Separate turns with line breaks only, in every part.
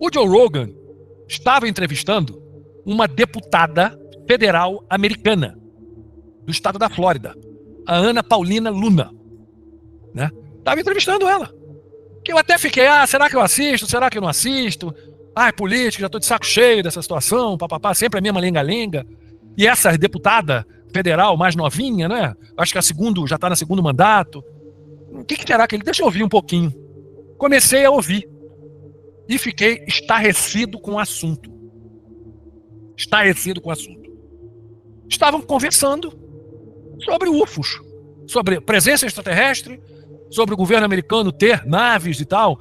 O Joe Rogan estava entrevistando uma deputada federal americana do estado da Flórida, a Ana Paulina Luna, né? Estava entrevistando ela. Que eu até fiquei, será que eu assisto? Será que eu não assisto? Política, já estou de saco cheio dessa situação, papapá, sempre a mesma lenga-lenga. E essa deputada federal mais novinha, né? Acho que já está no segundo mandato. O que será que ele... Deixa eu ouvir um pouquinho. Comecei a ouvir. E fiquei estarrecido com o assunto. Estarrecido com o assunto. Estavam conversando sobre UFOs, sobre presença extraterrestre, sobre o governo americano ter naves e tal,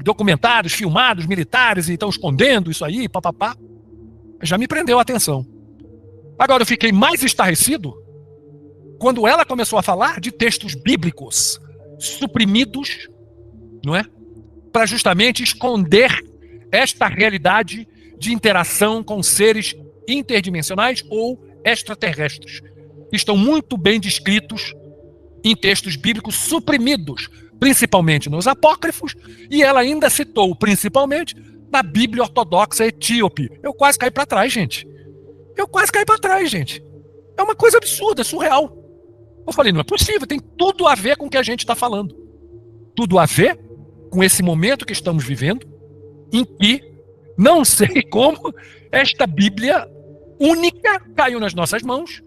documentados, filmados, militares, e estão escondendo isso aí, papapá. Já me prendeu a atenção. Agora eu fiquei mais estarrecido quando ela começou a falar de textos bíblicos suprimidos, não é? Para justamente esconder esta realidade de interação com seres interdimensionais ou extraterrestres, que estão muito bem descritos em textos bíblicos suprimidos, principalmente nos apócrifos, e ela ainda citou principalmente na Bíblia Ortodoxa Etíope. Eu quase caí para trás, gente. É uma coisa absurda, surreal. Eu falei, não é possível, tem tudo a ver com o que a gente está falando. Tudo a ver com esse momento que estamos vivendo, em que, não sei como, esta Bíblia única caiu nas nossas mãos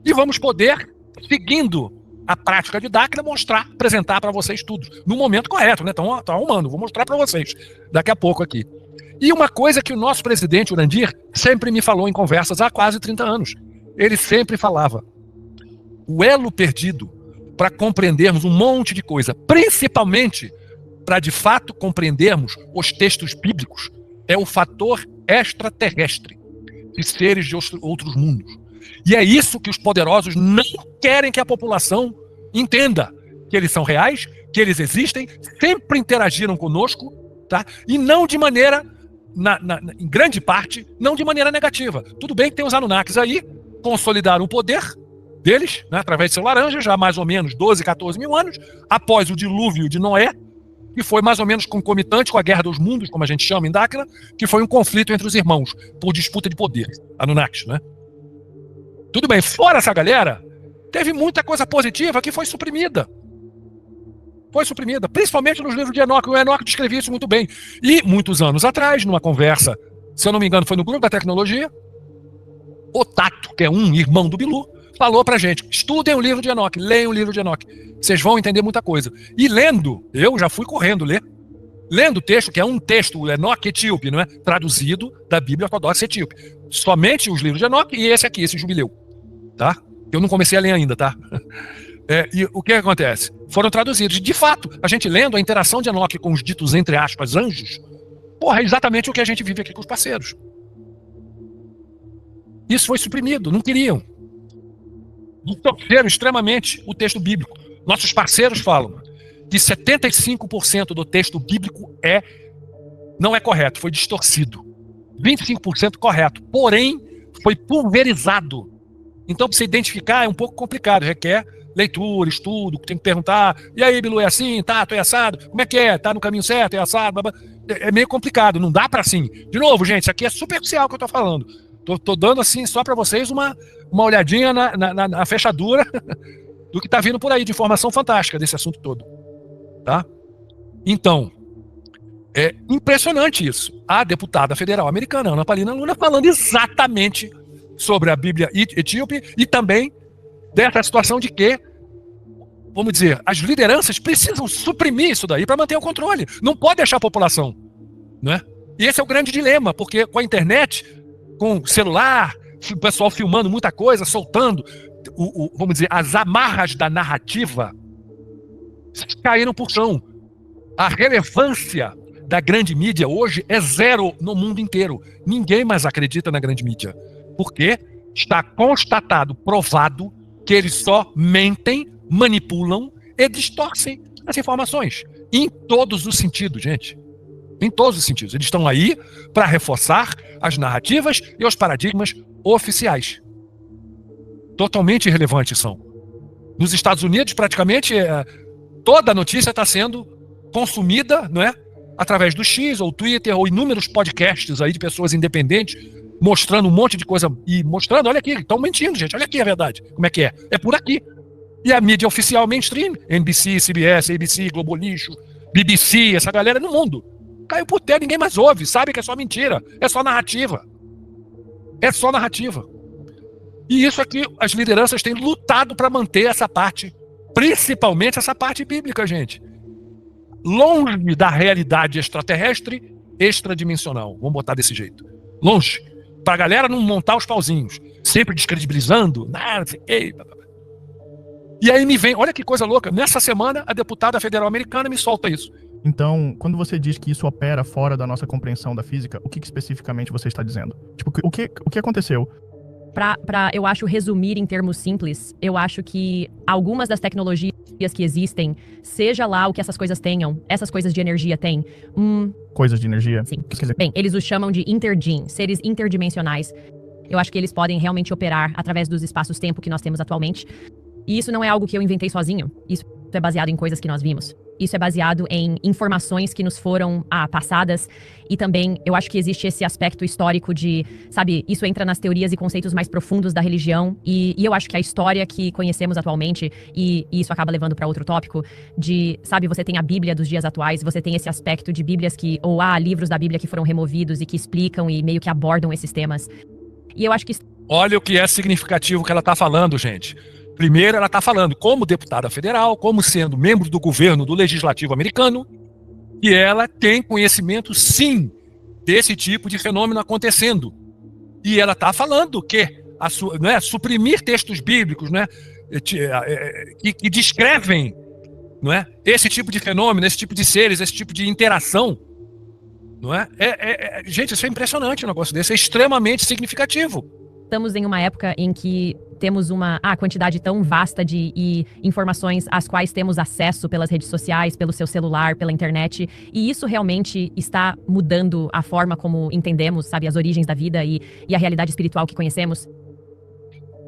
e vamos poder, seguindo a prática didática, apresentar para vocês tudo, no momento correto, né? Estão arrumando, vou mostrar para vocês daqui a pouco aqui. E uma coisa que o nosso presidente, Urandir, sempre me falou em conversas há quase 30 anos. Ele sempre falava, o elo perdido para compreendermos um monte de coisa, principalmente para de fato compreendermos os textos bíblicos, é o fator extraterrestre, de seres de outros mundos. E é isso que os poderosos não querem que a população entenda, que eles são reais, que eles existem, sempre interagiram conosco, tá? E não de maneira, em grande parte, não de maneira negativa. Tudo bem que tem os Anunnakis aí, consolidaram o poder deles, né, através de seu laranja, já há mais ou menos 12, 14 mil anos, após o dilúvio de Noé, que foi mais ou menos concomitante com a Guerra dos Mundos, como a gente chama em Dáquila, que foi um conflito entre os irmãos, por disputa de poder, Anunnakis, né? Tudo bem, fora essa galera, teve muita coisa positiva que foi suprimida. Foi suprimida, principalmente nos livros de Enoque. O Enoque descrevia isso muito bem. E, muitos anos atrás, numa conversa, se eu não me engano, foi no Grupo da Tecnologia, o Tato, que é um irmão do Bilu, falou pra gente, estudem o livro de Enoque, leiam o livro de Enoque. Vocês vão entender muita coisa. E lendo, eu já fui correndo ler, lendo o texto, que é um texto, o Enoque Etíope, não é? Traduzido da Bíblia Ortodoxa Etíope. Somente os livros de Enoque e esse aqui, esse Jubileu. Tá? Eu não comecei a ler ainda, tá? E o que acontece? Foram traduzidos. De fato, a gente lendo a interação de Enoque com os ditos, entre aspas, anjos, é exatamente o que a gente vive aqui com os parceiros. Isso foi suprimido, não queriam. Distorceram extremamente o texto bíblico. Nossos parceiros falam que 75% do texto bíblico não é correto, foi distorcido. 25% correto, porém foi pulverizado. Então, para você identificar é um pouco complicado, requer leitura, estudo, tem que perguntar, e aí, Bilu, é assim, tá, tô assado, como é que é, tá no caminho certo, é assado, blá, blá. É meio complicado, não dá para assim. De novo, gente, isso aqui é superficial que eu tô falando. Tô dando assim só para vocês uma olhadinha na fechadura do que tá vindo por aí, de informação fantástica desse assunto todo. Tá? Então, é impressionante isso. A deputada federal americana, Ana Paulina Luna, falando exatamente sobre a Bíblia etíope e também dessa situação de que, vamos dizer, as lideranças precisam suprimir isso daí para manter o controle. Não pode deixar a população, né? E esse é o grande dilema, porque com a internet, com o celular, o pessoal filmando muita coisa, soltando, vamos dizer, as amarras da narrativa caíram por chão. A relevância da grande mídia hoje é zero no mundo inteiro. Ninguém mais acredita na grande mídia. Porque está constatado, provado, que eles só mentem, manipulam e distorcem as informações. Em todos os sentidos, gente. Em todos os sentidos. Eles estão aí para reforçar as narrativas e os paradigmas oficiais. Totalmente irrelevantes são. Nos Estados Unidos, praticamente, toda a notícia está sendo consumida, não é? através do X ou Twitter ou inúmeros podcasts aí de pessoas independentes, mostrando um monte de coisa e mostrando, olha aqui, estão mentindo, gente, olha aqui a verdade, como é que é? É por aqui. E a mídia oficial mainstream, NBC, CBS, ABC, Globo Lixo, BBC, essa galera no mundo, caiu por terra, ninguém mais ouve, sabe que é só mentira, é só narrativa. É só narrativa. E isso aqui, as lideranças têm lutado para manter essa parte, principalmente essa parte bíblica, gente. Longe da realidade extraterrestre, extradimensional. Vamos botar desse jeito. Longe. Para a galera não montar os pauzinhos. Sempre descredibilizando. E aí me vem, olha que coisa louca. Nessa semana, a deputada federal americana me solta isso.
Então, quando você diz que isso opera fora da nossa compreensão da física, o que especificamente você está dizendo? Tipo, o que aconteceu?
Eu acho, resumir em termos simples, eu acho que algumas das tecnologias que existem, seja lá o que essas coisas tenham, essas coisas de energia têm.
Coisas de energia?
Sim. Bem, eles os chamam de intergene, seres interdimensionais. Eu acho que eles podem realmente operar através dos espaços-tempo que nós temos atualmente. E isso não é algo que eu inventei sozinho. Isso é baseado em coisas que nós vimos. Isso é baseado em informações que nos foram passadas. E também, eu acho que existe esse aspecto histórico de, sabe, isso entra nas teorias e conceitos mais profundos da religião. E eu acho que a história que conhecemos atualmente, e isso acaba levando para outro tópico, de, sabe, você tem a Bíblia dos dias atuais, você tem esse aspecto de Bíblias que, ou livros da Bíblia que foram removidos e que explicam e meio que abordam esses temas. E eu acho que...
Olha o que é significativo que ela está falando, gente. Primeiro, ela está falando como deputada federal, como sendo membro do governo do legislativo americano, e ela tem conhecimento, sim, desse tipo de fenômeno acontecendo. E ela está falando que suprimir textos bíblicos, que descrevem, esse tipo de fenômeno, esse tipo de seres, esse tipo de interação. Gente, isso é impressionante, um negócio desse, é extremamente significativo.
Estamos em uma época em que temos uma quantidade tão vasta de informações às quais temos acesso pelas redes sociais, pelo seu celular, pela internet, e isso realmente está mudando a forma como entendemos, sabe, as origens da vida e a realidade espiritual que conhecemos.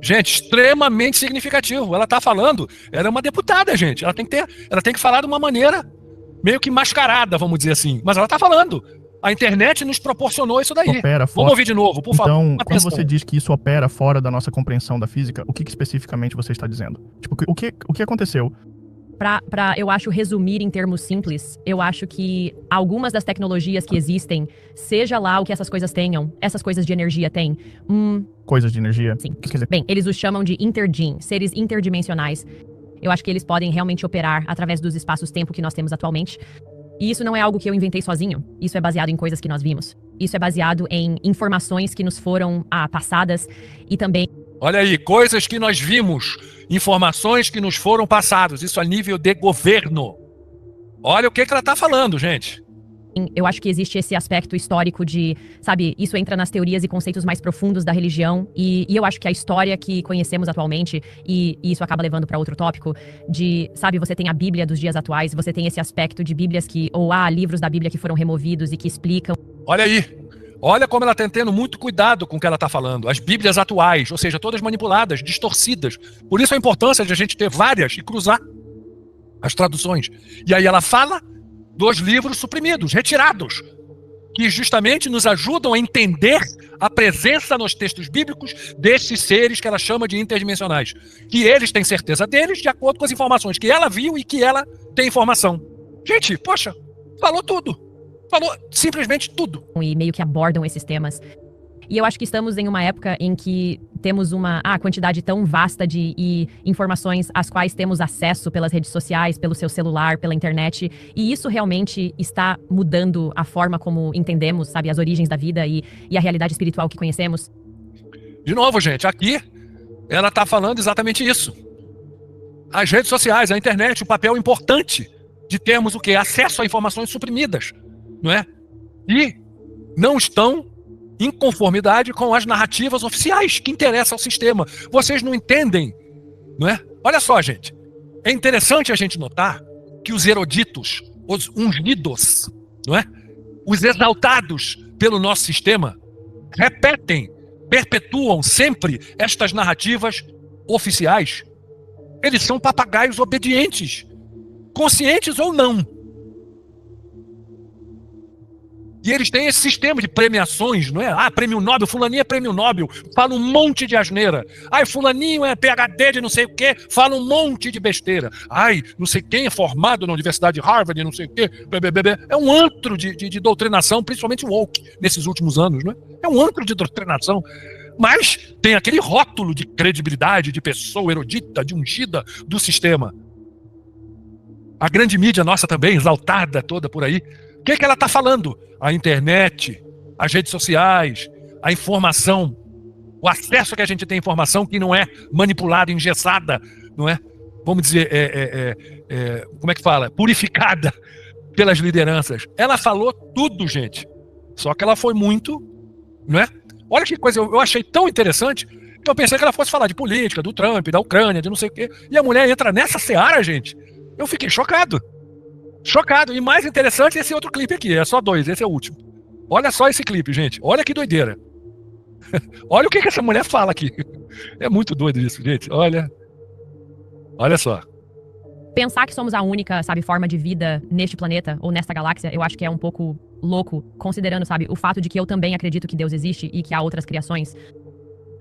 Gente, extremamente significativo. Ela está falando, ela é uma deputada, gente. Ela tem que falar de uma maneira meio que mascarada, vamos dizer assim. Mas ela está falando. A internet nos proporcionou isso daí. Vamos ouvir de novo, por favor.
Então, quando você diz que isso opera fora da nossa compreensão da física, o que especificamente você está dizendo? Tipo, o que aconteceu?
Eu acho, resumir em termos simples, eu acho que algumas das tecnologias que existem, seja lá o que essas coisas tenham, essas coisas de energia têm.
Coisas de energia?
Sim. Bem, eles os chamam de intergene, seres interdimensionais. Eu acho que eles podem realmente operar através dos espaços-tempo que nós temos atualmente. E isso não é algo que eu inventei sozinho. Isso é baseado em coisas que nós vimos. Isso é baseado em informações que nos foram passadas e também...
Olha aí, coisas que nós vimos, informações que nos foram passadas. Isso a nível de governo. Olha o que ela está falando, gente.
Eu acho que existe esse aspecto histórico de, sabe, isso entra nas teorias e conceitos mais profundos da religião. E eu acho que a história que conhecemos atualmente, e isso acaba levando para outro tópico, de, sabe, você tem a Bíblia dos dias atuais, você tem esse aspecto de Bíblias que, ou livros da Bíblia que foram removidos e que explicam.
Olha aí, olha como ela está tendo muito cuidado com o que ela está falando. As Bíblias atuais, ou seja, todas manipuladas, distorcidas. Por isso a importância de a gente ter várias e cruzar as traduções. E aí ela fala dos livros suprimidos, retirados, que justamente nos ajudam a entender a presença nos textos bíblicos desses seres que ela chama de interdimensionais. Que eles têm certeza deles de acordo com as informações que ela viu e que ela tem informação. Gente, poxa, falou tudo. Falou simplesmente tudo.
E meio que abordam esses temas. E eu acho que estamos em uma época em que temos uma quantidade tão vasta de informações às quais temos acesso pelas redes sociais, pelo seu celular, pela internet. E isso realmente está mudando a forma como entendemos, sabe, as origens da vida e a realidade espiritual que conhecemos.
De novo, gente, aqui ela está falando exatamente isso. As redes sociais, a internet, o papel importante de termos o quê? Acesso a informações suprimidas, não é? E não estão em conformidade com as narrativas oficiais que interessam ao sistema. Vocês não entendem, não é? Olha só, gente. É interessante a gente notar que os eruditos, os ungidos, não é? Os exaltados pelo nosso sistema, repetem, perpetuam sempre estas narrativas oficiais. Eles são papagaios obedientes, conscientes ou não. E eles têm esse sistema de premiações, não é? Ah, prêmio Nobel, fulaninho é prêmio Nobel, fala um monte de asneira. Ai, fulaninho é PhD de não sei o quê, fala um monte de besteira. Ai, não sei quem é formado na Universidade de Harvard, não sei o quê. É um antro de doutrinação, principalmente o woke, nesses últimos anos, não é? É um antro de doutrinação. Mas tem aquele rótulo de credibilidade, de pessoa erudita, de ungida do sistema. A grande mídia nossa também, exaltada toda por aí. O que ela está falando? A internet, as redes sociais, a informação, o acesso que a gente tem à informação que não é manipulada, engessada, não é? Vamos dizer, como é que fala? Purificada pelas lideranças. Ela falou tudo, gente. Só que ela foi muito, não é? Olha que coisa, eu achei tão interessante que eu pensei que ela fosse falar de política, do Trump, da Ucrânia, de não sei o quê. E a mulher entra nessa seara, gente. Eu fiquei chocado. Chocado. E mais interessante esse outro clipe aqui. É só 2, esse é o último. Olha só esse clipe, gente. Olha que doideira. Olha o que essa mulher fala aqui. É muito doido isso, gente. Olha só.
Pensar que somos a única, sabe, forma de vida neste planeta ou nesta galáxia, eu acho que é um pouco louco, considerando, sabe, o fato de que eu também acredito que Deus existe e que há outras criações.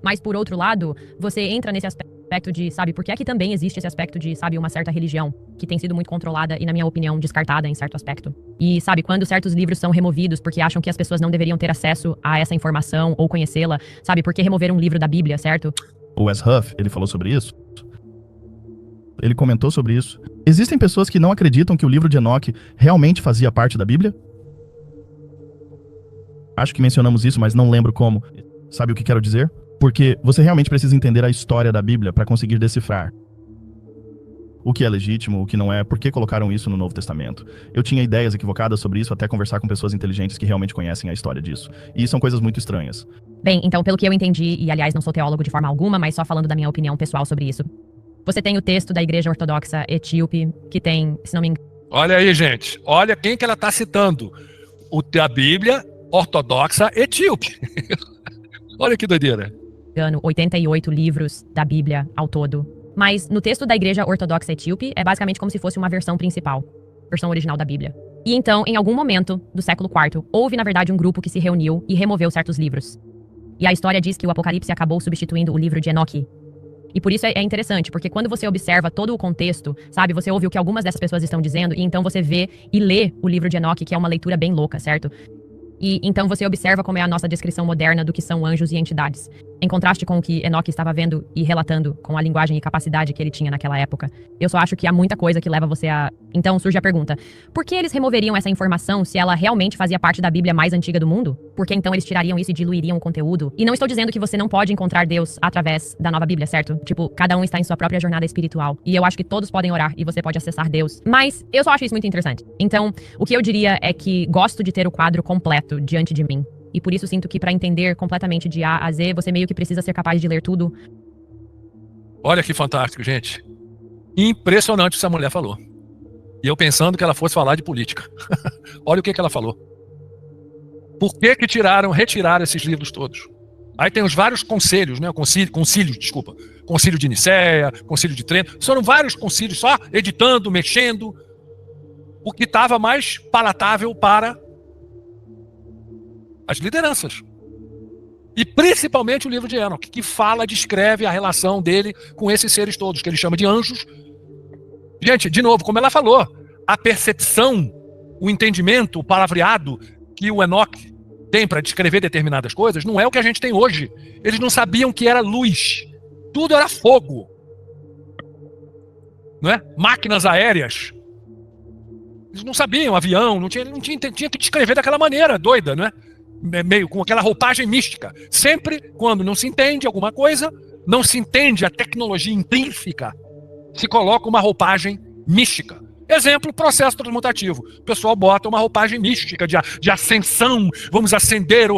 Mas, por outro lado, você entra nesse aspecto de, sabe, por que é que também existe esse aspecto de, sabe, uma certa religião que tem sido muito controlada e, na minha opinião, descartada em certo aspecto. E, sabe, quando certos livros são removidos porque acham que as pessoas não deveriam ter acesso a essa informação ou conhecê-la, sabe, por que remover um livro da Bíblia, certo?
O Wes Huff, ele falou sobre isso. Ele comentou sobre isso. Existem pessoas que não acreditam que o livro de Enoque realmente fazia parte da Bíblia? Acho que mencionamos isso, mas não lembro como. Sabe o que quero dizer? Porque você realmente precisa entender a história da Bíblia para conseguir decifrar o que é legítimo, o que não é, por que colocaram isso no Novo Testamento. Eu tinha ideias equivocadas sobre isso até conversar com pessoas inteligentes que realmente conhecem a história disso. E são coisas muito estranhas.
Bem, então, pelo que eu entendi, e aliás não sou teólogo de forma alguma, mas só falando da minha opinião pessoal sobre isso, você tem o texto da Igreja Ortodoxa Etíope, que tem, se não me engano...
Olha aí, gente. Olha quem que ela está citando. A Bíblia Ortodoxa Etíope. Olha que doideira.
88 livros da Bíblia ao todo. Mas no texto da Igreja Ortodoxa Etíope é basicamente como se fosse uma versão principal, versão original da Bíblia. E então, em algum momento do século IV, houve na verdade um grupo que se reuniu e removeu certos livros. E a história diz que o Apocalipse acabou substituindo o livro de Enoque. E por isso é interessante, porque quando você observa todo o contexto, sabe, você ouve o que algumas dessas pessoas estão dizendo, e então você vê e lê o livro de Enoque, que é uma leitura bem louca, certo? E então você observa como é a nossa descrição moderna do que são anjos e entidades. Em contraste com o que Enoque estava vendo e relatando com a linguagem e capacidade que ele tinha naquela época. Eu só acho que há muita coisa que leva você a... Então surge a pergunta, por que eles removeriam essa informação se ela realmente fazia parte da Bíblia mais antiga do mundo? Por que então eles tirariam isso e diluiriam o conteúdo? E não estou dizendo que você não pode encontrar Deus através da nova Bíblia, certo? Tipo, cada um está em sua própria jornada espiritual. E eu acho que todos podem orar e você pode acessar Deus. Mas eu só acho isso muito interessante. Então, o que eu diria é que gosto de ter o quadro completo diante de mim. E por isso sinto que para entender completamente de A a Z, você meio que precisa ser capaz de ler tudo.
Olha que fantástico, gente. Impressionante o que essa mulher falou. E eu pensando que ela fosse falar de política. Olha o que ela falou. Por que retiraram esses livros todos? Aí tem os vários conselhos, né? Concílio de Nicéia, Concílio de Trento. Foram vários concílios só editando, mexendo. O que estava mais palatável para as lideranças. E principalmente o livro de Enoque, que descreve a relação dele com esses seres todos, que ele chama de anjos. Gente, de novo, como ela falou, a percepção, o entendimento, o palavreado que o Enoque tem para descrever determinadas coisas, não é o que a gente tem hoje. Eles não sabiam que era luz. Tudo era fogo. Não é? Máquinas aéreas. Eles não sabiam, avião, tinha que descrever daquela maneira, doida, não é? Meio com aquela roupagem mística. Sempre quando não se entende alguma coisa, não se entende a tecnologia intrínseca, se coloca uma roupagem mística. Exemplo, processo transmutativo. O pessoal bota uma roupagem mística de ascensão, vamos ascender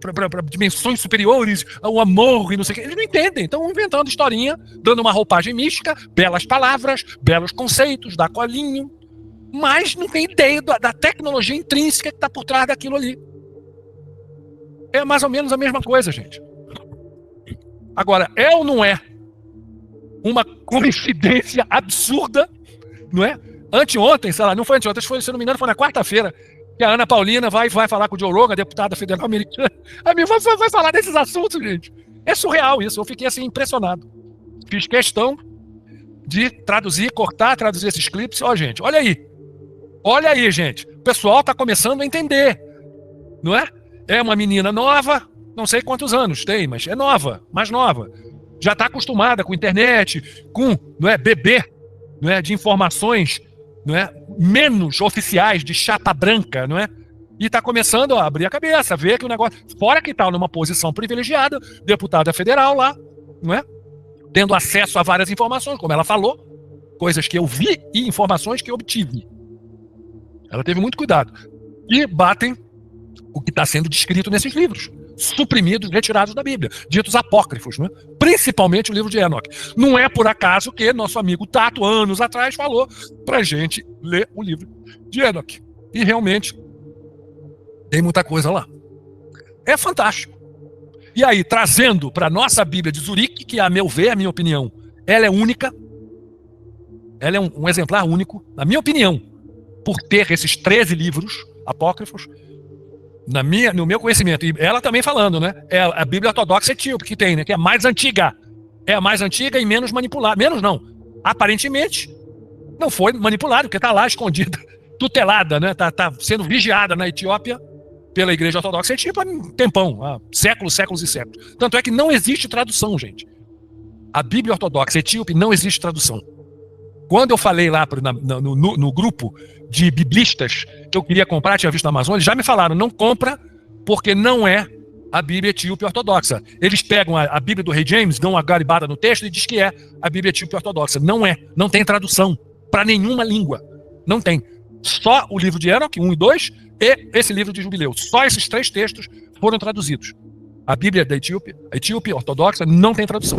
para dimensões superiores, o amor e não sei o que. Eles não entendem, estão inventando historinha, dando uma roupagem mística, belas palavras, belos conceitos, dá colinho, mas não tem ideia da tecnologia intrínseca que está por trás daquilo ali. É mais ou menos a mesma coisa, gente. Agora, é ou não é uma coincidência absurda, não é? Anteontem, sei lá, não foi anteontem, se não me engano, foi na quarta-feira, que a Ana Paulina vai falar com o Joe Rogan, a deputada federal americana. A minha vai falar desses assuntos, gente. É surreal isso, eu fiquei assim impressionado. Fiz questão de traduzir esses clipes. Ó, gente, olha aí, gente. O pessoal tá começando a entender, não é? É uma menina nova, não sei quantos anos tem, mas é nova, mais nova. Já está acostumada com internet, com, não é, bebê, não é, de informações, não é, menos oficiais, de chapa branca, não é? E está começando a abrir a cabeça, ver que o negócio, fora que está numa posição privilegiada, deputada federal lá, não é? Tendo acesso a várias informações, como ela falou, coisas que eu vi e informações que eu obtive. Ela teve muito cuidado. E batem o que está sendo descrito nesses livros, suprimidos, retirados da Bíblia, ditos apócrifos, né? Principalmente o livro de Enoque. Não é por acaso que nosso amigo Tato, anos atrás, falou pra gente ler o livro de Enoque. E realmente tem muita coisa lá. É fantástico. E aí, trazendo para a nossa Bíblia de Zurique, que a meu ver, a minha opinião, ela é única, ela é um exemplar único, na minha opinião, por ter esses 13 livros apócrifos, no meu conhecimento, e ela também falando, né? É a Bíblia Ortodoxa Etíope que tem, né? Que é a mais antiga. É a mais antiga e menos manipulada. Menos não. Aparentemente, não foi manipulada, porque está lá escondida, tutelada, né? Tá sendo vigiada na Etiópia pela Igreja Ortodoxa Etíope há um tempão, há séculos e séculos. Tanto é que não existe tradução, gente. A Bíblia Ortodoxa Etíope não existe tradução. Quando eu falei lá no grupo de biblistas que eu queria comprar, tinha visto na Amazon, eles já me falaram, não compra porque não é a Bíblia Etíope Ortodoxa. Eles pegam a Bíblia do Rei James, dão uma garibada no texto e diz que é a Bíblia Etíope Ortodoxa. Não é, não tem tradução para nenhuma língua. Não tem. Só o livro de Enoque, 1 e 2, e esse livro de Jubileu. Só esses 3 textos foram traduzidos. A Bíblia da Etíope, a Etíope Ortodoxa, não tem tradução.